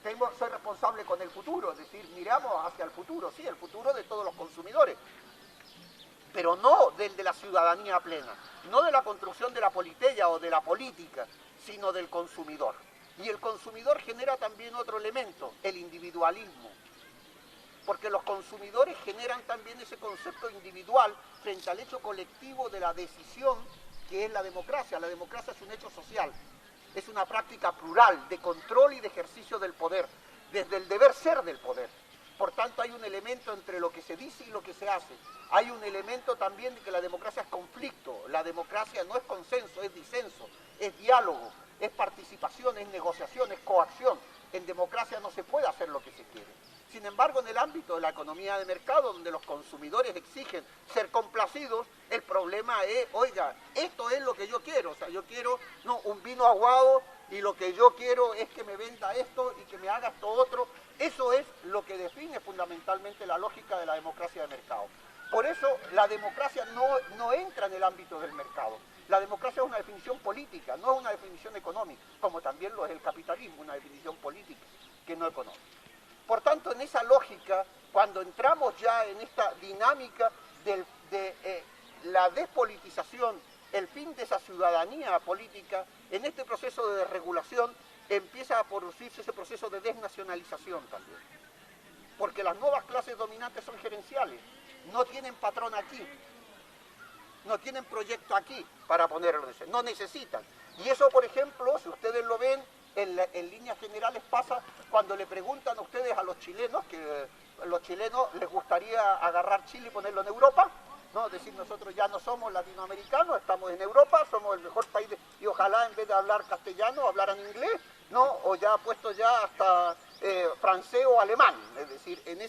soy responsable con el futuro, es decir, miramos hacia el futuro, sí, el futuro de todos los consumidores, pero no del de la ciudadanía plena, no de la construcción de la politeia o de la política, sino del consumidor. Y el consumidor genera también otro elemento, el individualismo, porque los consumidores generan también ese concepto individual frente al hecho colectivo de la decisión que es la democracia. La democracia es un hecho social, es una práctica plural de control y de ejercicio del poder, desde el deber ser del poder. Por tanto, hay un elemento entre lo que se dice y lo que se hace. Hay un elemento también de que la democracia es conflicto. La democracia no es consenso, es disenso, es diálogo, es participación, es negociación, es coacción. En democracia no se puede hacer lo que se quiere. Sin embargo, en el ámbito de la economía de mercado, donde los consumidores exigen ser complacidos, el problema es, oiga, esto es lo que yo quiero. O sea, yo quiero un vino aguado y lo que yo quiero es que me venda esto y que me haga esto otro. Eso es lo que define fundamentalmente la lógica de la democracia de mercado. Por eso la democracia no entra en el ámbito del mercado. La democracia es una definición política, no es una definición económica, como también lo es el capitalismo, una definición política que no económica. Por tanto, en esa lógica, cuando entramos ya en esta dinámica de la despolitización, el fin de esa ciudadanía política, en este proceso de desregulación empieza a producirse ese proceso de desnacionalización también. Porque las nuevas clases dominantes son gerenciales, no tienen patrón aquí, no tienen proyecto aquí para ponerlo, no necesitan. Y eso, por ejemplo, si ustedes lo ven, en líneas generales pasa cuando le preguntan a ustedes a los chilenos, que a los chilenos les gustaría agarrar Chile y ponerlo en Europa, ¿no? Es decir, nosotros ya no somos latinoamericanos, estamos en Europa, somos el mejor país, y ojalá en vez de hablar castellano, hablaran inglés, ¿no? O ya puesto ya hasta francés o alemán, es decir, en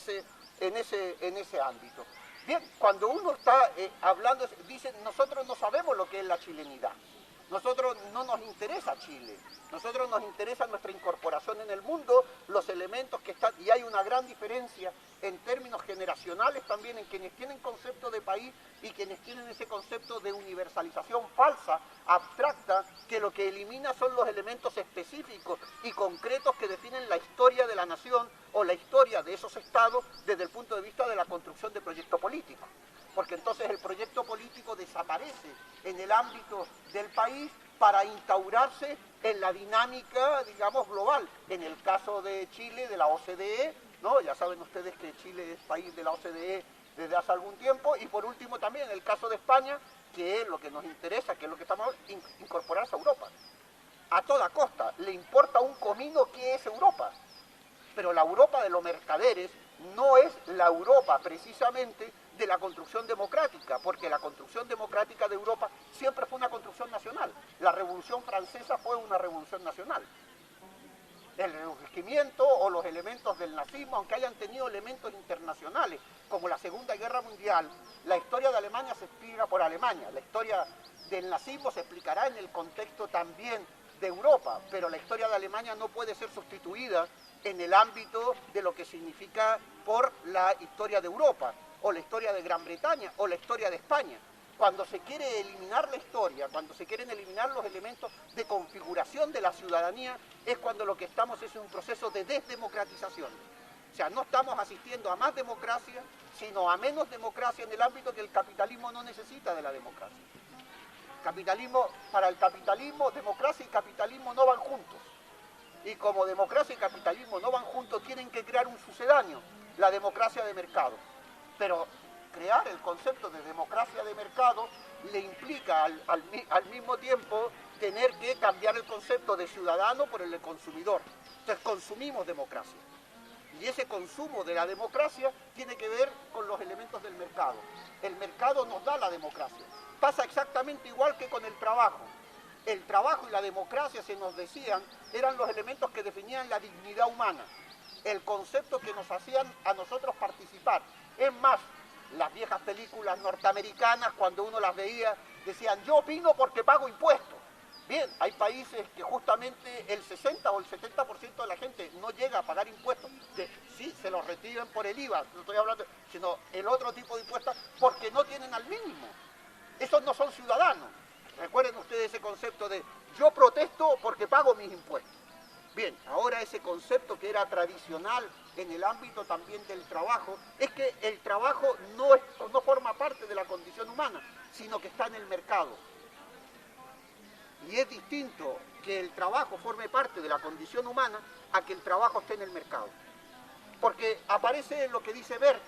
ese ámbito. Bien, cuando uno está hablando, dicen, nosotros no sabemos lo que es la chilenidad. Nosotros no nos interesa Chile, nosotros nos interesa nuestra incorporación en el mundo, los elementos que están, y hay una gran diferencia en términos generacionales también en quienes tienen concepto de país y quienes tienen ese concepto de universalización falsa, abstracta, que lo que elimina son los elementos específicos y concretos que definen la historia de la nación o la historia de esos estados desde el punto de vista de la construcción de proyecto político. Porque entonces el proyecto político desaparece en el ámbito del país para instaurarse en la dinámica, digamos, global. En el caso de Chile, de la OCDE, ¿no? Ya saben ustedes que Chile es país de la OCDE desde hace algún tiempo, y por último también en el caso de España, que es lo que nos interesa, que es lo que estamos incorporarse a Europa. A toda costa, le importa un comino qué es Europa. Pero la Europa de los mercaderes no es la Europa precisamente de la construcción democrática, porque la construcción democrática de Europa siempre fue una construcción nacional. La Revolución Francesa fue una revolución nacional. El enriquecimiento o los elementos del nazismo, aunque hayan tenido elementos internacionales, como la Segunda Guerra Mundial, la historia de Alemania se explica por Alemania, la historia del nazismo se explicará en el contexto también de Europa, pero la historia de Alemania no puede ser sustituida en el ámbito de lo que significa por la historia de Europa, o la historia de Gran Bretaña, o la historia de España. Cuando se quiere eliminar la historia, cuando se quieren eliminar los elementos de configuración de la ciudadanía, es cuando lo que estamos es en un proceso de desdemocratización. O sea, no estamos asistiendo a más democracia, sino a menos democracia en el ámbito que el capitalismo no necesita de la democracia. Capitalismo, para el capitalismo, democracia y capitalismo no van juntos. Y como democracia y capitalismo no van juntos, tienen que crear un sucedáneo, la democracia de mercado. Pero crear el concepto de democracia de mercado le implica al mismo tiempo tener que cambiar el concepto de ciudadano por el de consumidor. Entonces consumimos democracia. Y ese consumo de la democracia tiene que ver con los elementos del mercado. El mercado nos da la democracia. Pasa exactamente igual que con el trabajo. El trabajo y la democracia, se nos decían, eran los elementos que definían la dignidad humana, el concepto que nos hacían a nosotros participar. Es más, las viejas películas norteamericanas, cuando uno las veía, decían, yo opino porque pago impuestos. Bien, hay países que justamente el 60 o el 70% de la gente no llega a pagar impuestos. Sí, se los retiran por el IVA, no estoy hablando, sino el otro tipo de impuestos, porque no tienen al mínimo. Esos no son ciudadanos. Recuerden ustedes ese concepto de yo protesto porque pago mis impuestos. Bien, ahora ese concepto que era tradicional en el ámbito también del trabajo, es que el trabajo no forma parte de la condición humana, sino que está en el mercado. Y es distinto que el trabajo forme parte de la condición humana a que el trabajo esté en el mercado. Porque aparece lo que dice Bert,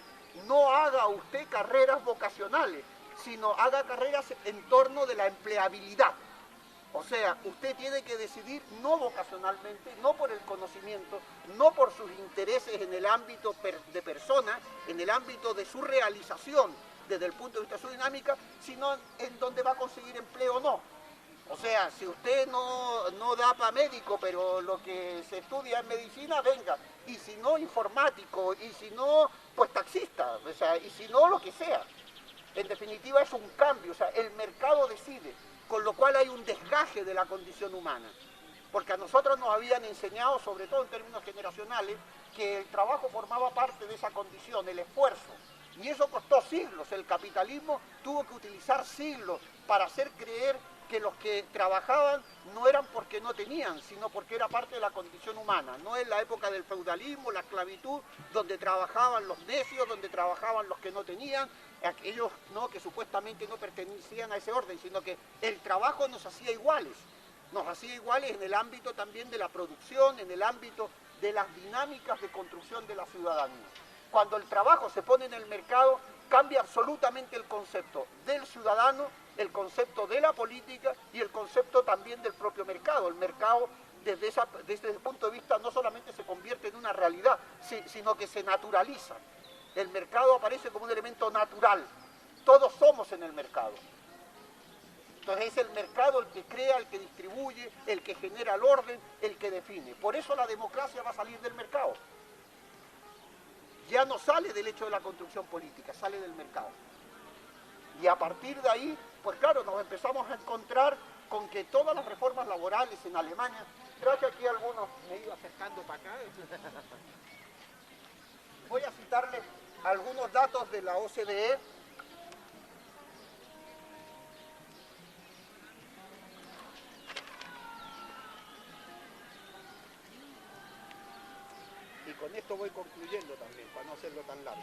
no haga usted carreras vocacionales, sino haga carreras en torno de la empleabilidad. O sea, usted tiene que decidir no vocacionalmente, no por el conocimiento, no por sus intereses en el ámbito de persona, en el ámbito de su realización desde el punto de vista de su dinámica, sino en donde va a conseguir empleo o no. O sea, si usted no da para médico, pero lo que se estudia es medicina, venga. Y si no, informático. Y si no, pues taxista. O sea, y si no, lo que sea. En definitiva, es un cambio. O sea, el mercado decide. Con lo cual hay un desgaje de la condición humana. Porque a nosotros nos habían enseñado, sobre todo en términos generacionales, que el trabajo formaba parte de esa condición, el esfuerzo. Y eso costó siglos. El capitalismo tuvo que utilizar siglos para hacer creer que los que trabajaban no eran porque no tenían, sino porque era parte de la condición humana. No es la época del feudalismo, la esclavitud, donde trabajaban los necios, donde trabajaban los que no tenían, aquellos no, que supuestamente no pertenecían a ese orden, sino que el trabajo nos hacía iguales en el ámbito también de la producción, en el ámbito de las dinámicas de construcción de la ciudadanía. Cuando el trabajo se pone en el mercado, cambia absolutamente el concepto del ciudadano, el concepto de la política y el concepto también del propio mercado. El mercado, desde ese punto de vista, no solamente se convierte en una realidad, sino que se naturaliza. El mercado aparece como un elemento natural. Todos somos en el mercado. Entonces es el mercado el que crea, el que distribuye, el que genera el orden, el que define. Por eso la democracia va a salir del mercado. Ya no sale del hecho de la construcción política, sale del mercado. Y a partir de ahí, pues claro, nos empezamos a encontrar con que todas las reformas laborales en Alemania, traje aquí algunos, me he ido acercando para acá, voy a citarles algunos datos de la OCDE. Y con esto voy concluyendo también, para no hacerlo tan largo.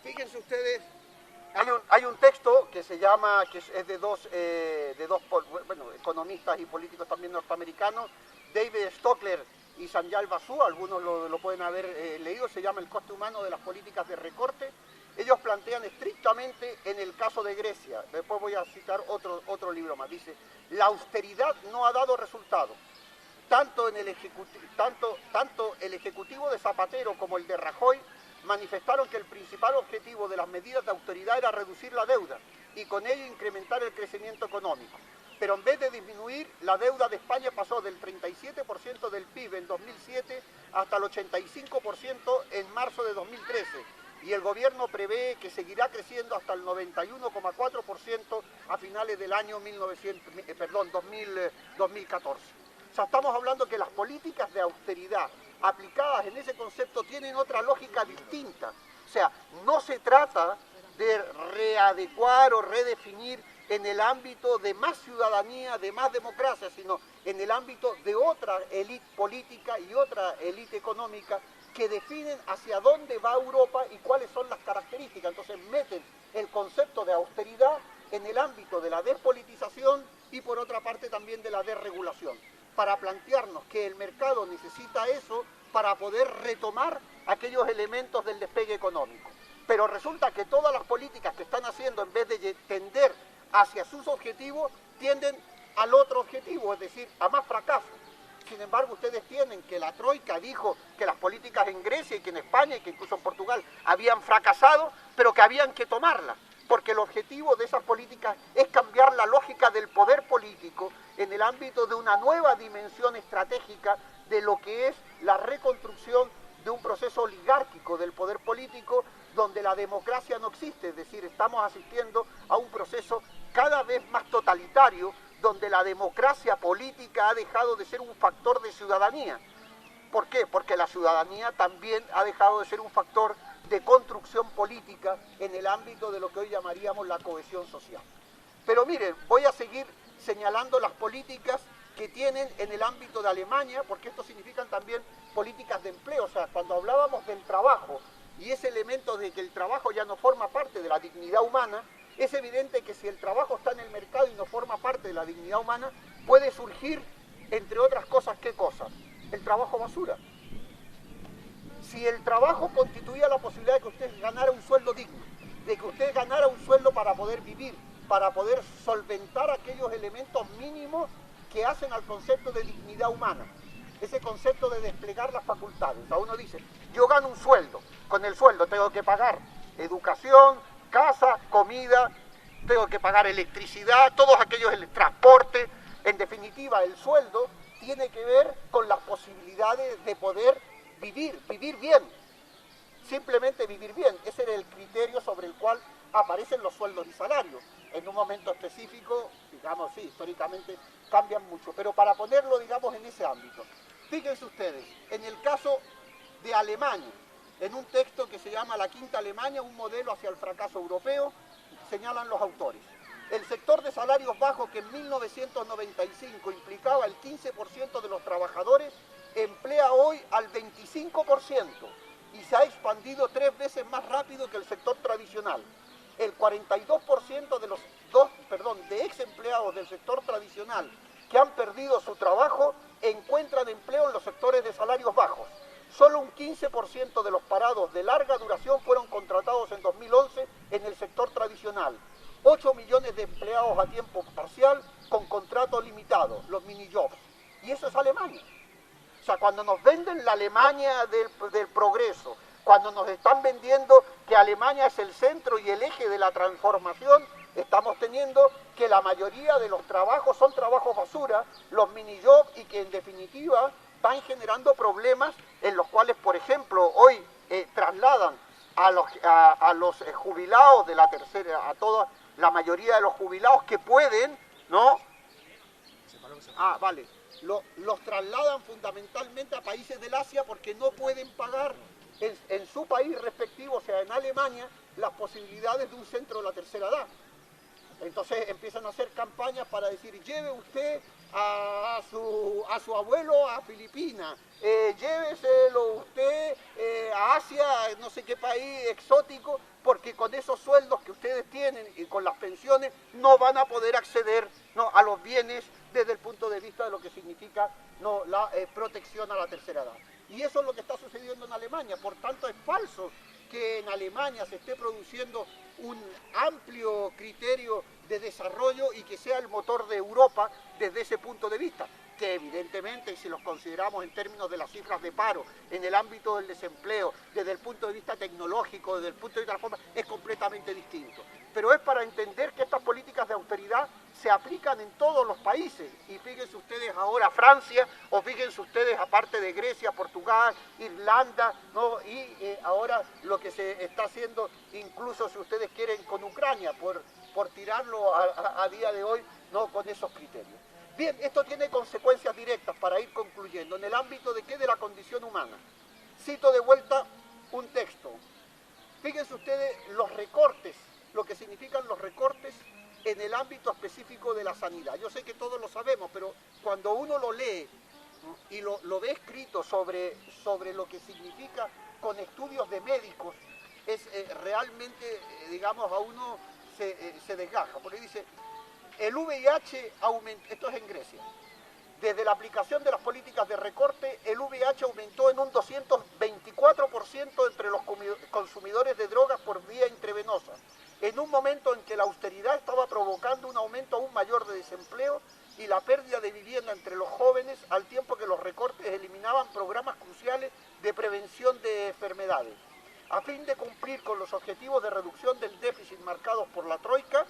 Fíjense ustedes, hay un texto que se llama, que es de dos economistas y políticos también norteamericanos, David Stockler y Sanjay Basu, algunos lo pueden haber leído, se llama El coste humano de las políticas de recorte. Ellos plantean estrictamente en el caso de Grecia, después voy a citar otro libro más, dice, la austeridad no ha dado resultado. Tanto el ejecutivo de Zapatero como el de Rajoy manifestaron que el principal objetivo de las medidas de austeridad era reducir la deuda y con ello incrementar el crecimiento económico. Pero en vez de disminuir, la deuda de España pasó del 37% del PIB en 2007 hasta el 85% en marzo de 2013 y el gobierno prevé que seguirá creciendo hasta el 91,4% a finales del año 2014. O sea, estamos hablando que las políticas de austeridad aplicadas en ese concepto tienen otra lógica distinta. O sea, no se trata de readecuar o redefinir en el ámbito de más ciudadanía, de más democracia, sino en el ámbito de otra élite política y otra élite económica que definen hacia dónde va Europa y cuáles son las características. Entonces meten el concepto de austeridad en el ámbito de la despolitización y por otra parte también de la desregulación, para plantearnos que el mercado necesita eso para poder retomar aquellos elementos del despegue económico. Pero resulta que todas las políticas que están haciendo, en vez de tender hacia sus objetivos, tienden al otro objetivo, es decir, a más fracaso. Sin embargo, ustedes tienen que la Troika dijo que las políticas en Grecia y que en España y que incluso en Portugal habían fracasado, pero que habían que tomarlas, porque el objetivo de esas políticas es cambiar la lógica del poder político en el ámbito de una nueva dimensión estratégica de lo que es la reconstrucción de un proceso oligárquico del poder político donde la democracia no existe, es decir, estamos asistiendo a un proceso cada vez más totalitario, donde la democracia política ha dejado de ser un factor de ciudadanía. ¿Por qué? Porque la ciudadanía también ha dejado de ser un factor de construcción política en el ámbito de lo que hoy llamaríamos la cohesión social. Pero miren, voy a seguir señalando las políticas que tienen en el ámbito de Alemania, porque esto significan también políticas de empleo. O sea, cuando hablábamos del trabajo y ese elemento de que el trabajo ya no forma parte de la dignidad humana, es evidente que si el trabajo está en el mercado y no forma parte de la dignidad humana, puede surgir, entre otras cosas, ¿qué cosas? El trabajo basura. Si el trabajo constituía la posibilidad de que usted ganara un sueldo digno, de que usted ganara un sueldo para poder vivir, para poder solventar aquellos elementos mínimos que hacen al concepto de dignidad humana, ese concepto de desplegar las facultades. O sea, uno dice, yo gano un sueldo, con el sueldo tengo que pagar educación, casa, comida, tengo que pagar electricidad, todos aquellos, el transporte. En definitiva, el sueldo tiene que ver con las posibilidades de poder vivir bien, simplemente vivir bien. Ese era el criterio sobre el cual aparecen los sueldos y salarios. En un momento específico, digamos, sí, históricamente cambian mucho, pero para ponerlo, digamos, en ese ámbito. Fíjense ustedes, en el caso de Alemania, en un texto que se llama La Quinta Alemania, un modelo hacia el fracaso europeo, señalan los autores. El sector de salarios bajos, que en 1995 implicaba el 15% de los trabajadores, emplea hoy al 25% y se ha expandido 3 veces más rápido que el sector tradicional. El 42% de ex empleados del sector tradicional que han perdido su trabajo encuentran empleo en los sectores de salarios bajos. Solo un 15% de los parados de larga duración fueron contratados en 2011 en el sector tradicional. 8 millones de empleados a tiempo parcial con contrato limitado, los mini-jobs. Y eso es Alemania. O sea, cuando nos venden la Alemania del progreso, cuando nos están vendiendo que Alemania es el centro y el eje de la transformación, estamos teniendo que la mayoría de los trabajos son trabajos basura, los mini-jobs, y que en definitiva van generando problemas en los cuales, por ejemplo, hoy trasladan a los jubilados de la tercera, a toda la mayoría de los jubilados que pueden, ¿no? Los trasladan fundamentalmente a países del Asia porque no pueden pagar en su país respectivo, o sea, en Alemania, las posibilidades de un centro de la tercera edad. Entonces empiezan a hacer campañas para decir, lleve usted a su abuelo a Filipinas, lléveselo usted a Asia, no sé qué país exótico, porque con esos sueldos que ustedes tienen y con las pensiones no van a poder acceder, ¿no?, a los bienes desde el punto de vista de lo que significa, ¿no?, la protección a la tercera edad. Y eso es lo que está sucediendo en Alemania. Por tanto, es falso que en Alemania se esté produciendo un amplio criterio de desarrollo y que sea el motor de Europa desde ese punto de vista, que evidentemente, si los consideramos en términos de las cifras de paro, en el ámbito del desempleo, desde el punto de vista tecnológico, desde el punto de vista de la forma, es completamente distinto. Pero es para entender que estas políticas de austeridad se aplican en todos los países. Y fíjense ustedes ahora Francia, o fíjense ustedes aparte de Grecia, Portugal, Irlanda, ¿no?, y ahora lo que se está haciendo, incluso si ustedes quieren, con Ucrania, por tirarlo a día de hoy, ¿no?, con esos criterios. Bien, esto tiene consecuencias directas, para ir concluyendo, en el ámbito de qué, de la condición humana. Cito de vuelta un texto. Fíjense ustedes los recortes, lo que significan los recortes en el ámbito específico de la sanidad. Yo sé que todos lo sabemos, pero cuando uno lo lee y lo ve escrito sobre lo que significa con estudios de médicos, es realmente, digamos, a uno se desgaja, porque dice, el VIH aumenta, esto es en Grecia, desde la aplicación de las políticas de recorte, el VIH aumentó en un 224% entre los consumidores de drogas por vía intravenosa, en un momento en que la austeridad estaba provocando un aumento aún mayor de desempleo y la pérdida de vivienda entre los jóvenes, al tiempo que los recortes eliminaban programas cruciales de prevención de enfermedades. A fin de cumplir con los objetivos de reducción del déficit marcados por la Troika,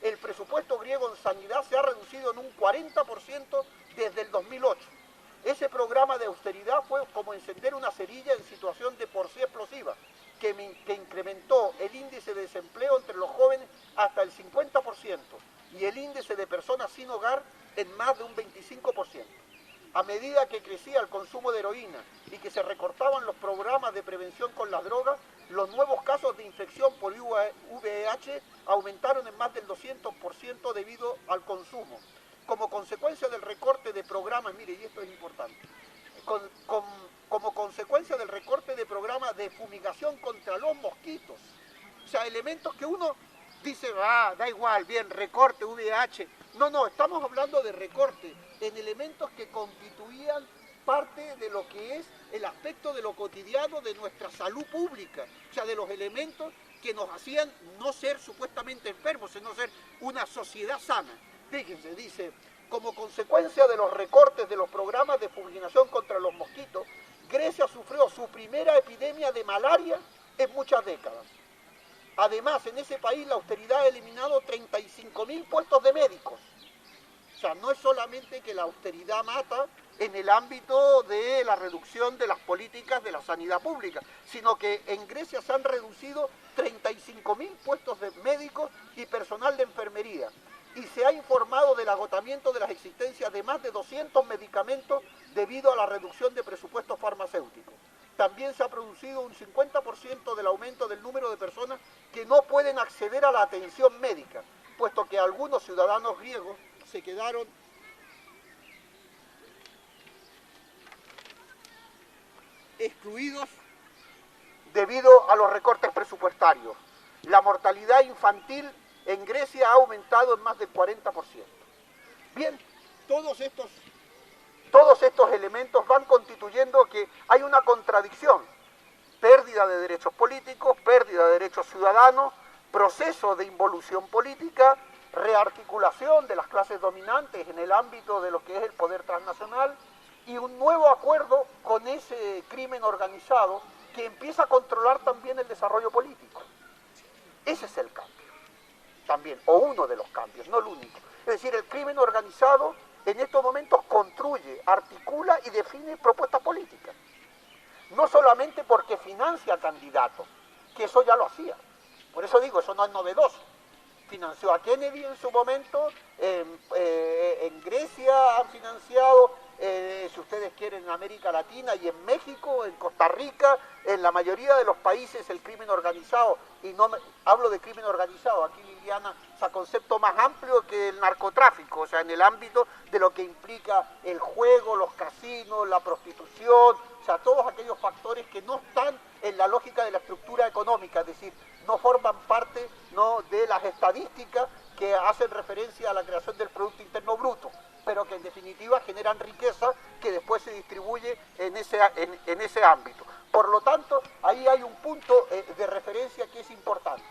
el presupuesto griego en sanidad se ha reducido en un 40% desde el 2008. Ese programa de austeridad fue como encender una cerilla en situación de por sí explosiva. que incrementó el índice de desempleo entre los jóvenes hasta el 50% y el índice de personas sin hogar en más de un 25%. A medida que crecía el consumo de heroína y que se recortaban los programas de prevención con las drogas, los nuevos casos de infección por VIH aumentaron en más del 200% debido al consumo. Como consecuencia del recorte de programas, mire, y esto es importante, como consecuencia del recorte de programas de fumigación contra los mosquitos. O sea, elementos que uno dice, da igual, bien, recorte, VIH. No, estamos hablando de recorte en elementos que constituían parte de lo que es el aspecto de lo cotidiano de nuestra salud pública. O sea, de los elementos que nos hacían no ser supuestamente enfermos, sino ser una sociedad sana. Fíjense, dice, como consecuencia de los recortes de los programas de fumigación contra los mosquitos, Grecia sufrió su primera epidemia de malaria en muchas décadas. Además, en ese país la austeridad ha eliminado 35.000 puestos de médicos. O sea, no es solamente que la austeridad mata en el ámbito de la reducción de las políticas de la sanidad pública, sino que en Grecia se han reducido 35.000 puestos de médicos y personal de enfermería. Y se ha informado del agotamiento de las existencias de más de 200 medicamentos debido a la reducción de presupuestos farmacéuticos. También se ha producido un 50% del aumento del número de personas que no pueden acceder a la atención médica, puesto que algunos ciudadanos griegos se quedaron excluidos debido a los recortes presupuestarios. La mortalidad infantil en Grecia ha aumentado en más del 40%. Bien, todos estos elementos van constituyendo que hay una contradicción. Pérdida de derechos políticos, pérdida de derechos ciudadanos, proceso de involución política, rearticulación de las clases dominantes en el ámbito de lo que es el poder transnacional y un nuevo acuerdo con ese crimen organizado que empieza a controlar también el desarrollo político. Ese es el cambio, también, o uno de los cambios, no el único. Es decir, el crimen organizado en estos momentos construye, articula y define propuestas políticas. No solamente porque financia candidatos, que eso ya lo hacía. Por eso digo, eso no es novedoso. Financió a Kennedy en su momento, en Grecia han financiado, si ustedes quieren, en América Latina y en México, en Costa Rica, en la mayoría de los países el crimen organizado, y no hablo de crimen organizado, aquí Liliana usa concepto más amplio que el narcotráfico, o sea, en el ámbito de lo que implica el juego, los casinos, la prostitución, o sea, todos aquellos factores que no están en la lógica de la estructura económica, es decir, no forman parte de las estadísticas que hacen referencia a la creación del Producto Interno Bruto, pero que en definitiva generan riqueza que después se distribuye en ese ámbito. Por lo tanto, ahí hay un punto de referencia que es importante.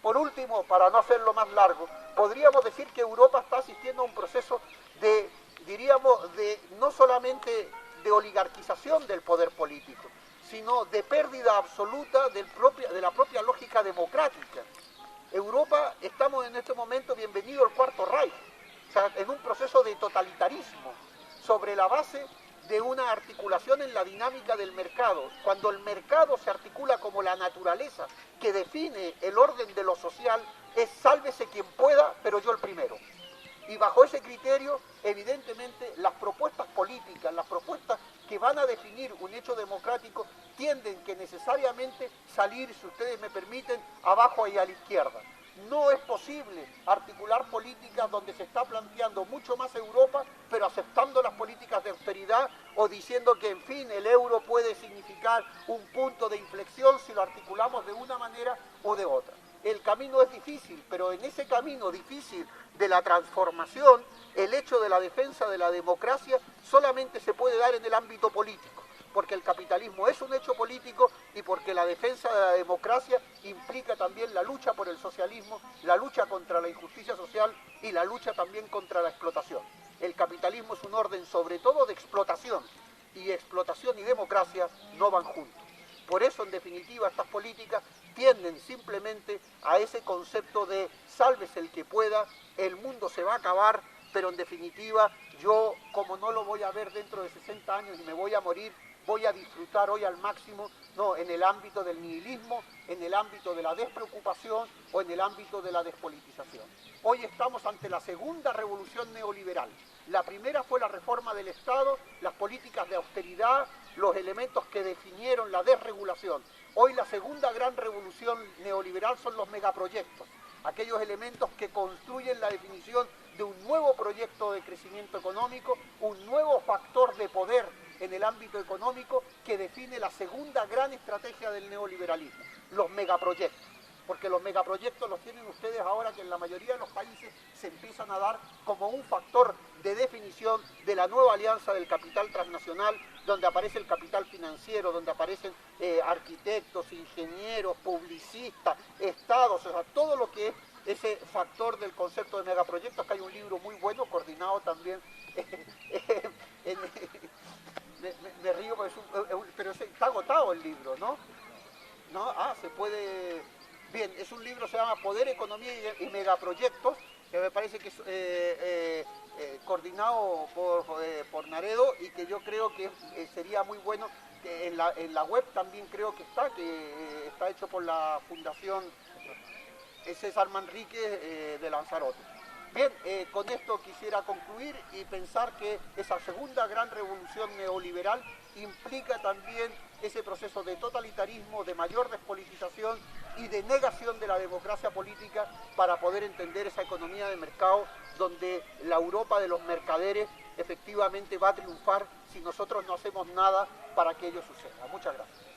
Por último, para no hacerlo más largo, podríamos decir que Europa está asistiendo a un proceso de no solamente de oligarquización del poder político, sino de pérdida absoluta de la propia lógica democrática. Europa, estamos en este momento, bienvenido al Cuarto Reich, o sea, en un proceso de totalitarismo, sobre la base de una articulación en la dinámica del mercado. Cuando el mercado se articula como la naturaleza que define el orden de lo social, es sálvese quien pueda, pero yo el primero. Y bajo ese criterio, evidentemente, las propuestas políticas, las propuestas que van a definir un hecho democrático, tienden que necesariamente salir, si ustedes me permiten, abajo y a la izquierda. No es posible articular políticas donde se está planteando mucho más Europa, pero aceptando las políticas de austeridad o diciendo que, en fin, el euro puede significar un punto de inflexión si lo articulamos de una manera o de otra. El camino es difícil, pero en ese camino difícil de la transformación, el hecho de la defensa de la democracia solamente se puede dar en el ámbito político, porque el capitalismo es un hecho político y porque la defensa de la democracia implica también la lucha por el socialismo, la lucha contra la injusticia social y la lucha también contra la explotación. El capitalismo es un orden sobre todo de explotación, y explotación y democracia no van juntos. Por eso, en definitiva, estas políticas tienden simplemente a ese concepto de sálvese el que pueda, el mundo se va a acabar, pero en definitiva yo, como no lo voy a ver dentro de 60 años y me voy a morir, voy a disfrutar hoy al máximo, no, en el ámbito del nihilismo, en el ámbito de la despreocupación o en el ámbito de la despolitización. Hoy estamos ante la segunda revolución neoliberal. La primera fue la reforma del Estado, las políticas de austeridad, los elementos que definieron la desregulación. Hoy la segunda gran revolución neoliberal son los megaproyectos, aquellos elementos que construyen la definición de un nuevo proyecto de crecimiento económico, un nuevo factor de poder en el ámbito económico que define la segunda gran estrategia del neoliberalismo, los megaproyectos. Porque los megaproyectos los tienen ustedes ahora que en la mayoría de los países se empiezan a dar como un factor de definición de la nueva alianza del capital transnacional, donde aparece el capital financiero, donde aparecen arquitectos, ingenieros, publicistas, estados, o sea, todo lo que es ese factor del concepto de megaproyectos, que hay un libro muy bueno, coordinado también, me río porque pero está agotado el libro, ¿no? ¿No? Ah, se puede... Bien, es un libro, se llama Poder, Economía y Megaproyectos, que me parece que es coordinado por Naredo y que yo creo que sería muy bueno, que en la web también creo que está hecho por la Fundación César Manríquez de Lanzarote. Bien, con esto quisiera concluir y pensar que esa segunda gran revolución neoliberal implica también ese proceso de totalitarismo, de mayor despolitización y de negación de la democracia política para poder entender esa economía de mercado donde la Europa de los mercaderes efectivamente va a triunfar si nosotros no hacemos nada para que ello suceda. Muchas gracias.